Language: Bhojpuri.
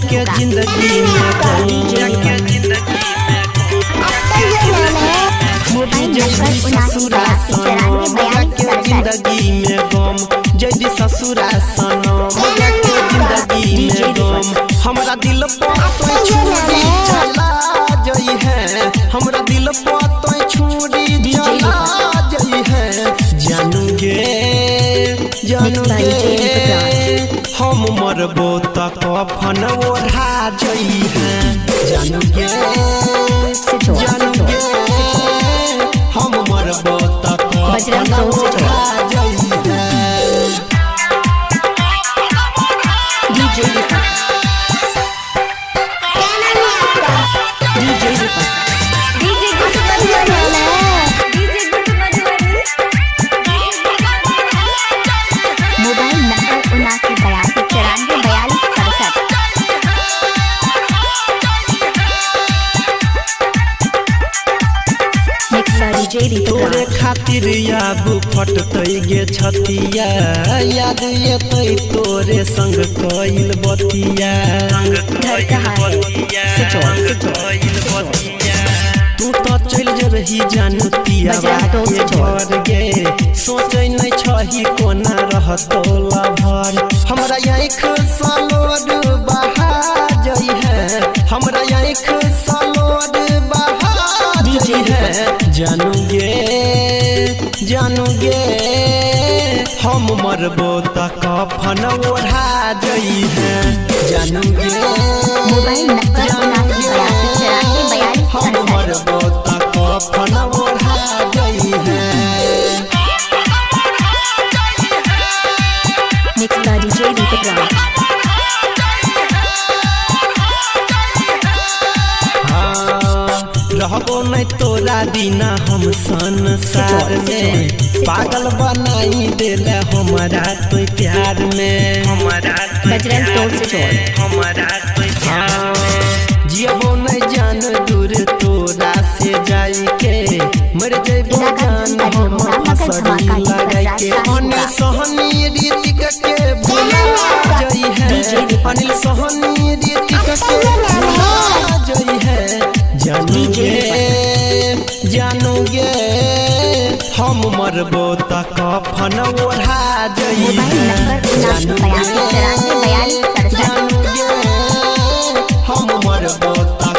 के जिंदगी में ससुरा सनम के जिंदगी में गम जदी ससुरा सनम के जिंदगी में गम हमरा दिल पर तो छुरी चला जई है हमरा दिल पर तो छुरी चला जई है जानूगे हम मरबो त कफन ओढ़ा जई है जानूगे हम मरबो त कफन ओढ़ा जई है तोरे खातिर याबू फटतै गे छतिया याद एतै तोरे संग कइल बतिया तू तो चल जरही जानतिया के घर गे सोचै नै छही कोना रहतो लभर हमरा आँख सलोर बहा जई है हमरा आँख सलोर बहा जई है जानूगे हम मरबो त कफन ओढ़ा जई है जानूगे हम मरबो त कफन ओढ़ा जई है रहबो नहीं तोरा बिना हम संसार में पागल बनाई देला हमारा तो प्यार में जियबो नहीं जान दूर तोरा से जाई के मर जइबो जान हम फसरी लगाई के अनिल सोहनी रीतिक के भुला जई है अनिल सोहनी रीतिक के भुला जई है जानूगे हम मरबो त कफन ओढ़ा जई है जानूगे हम मरबो त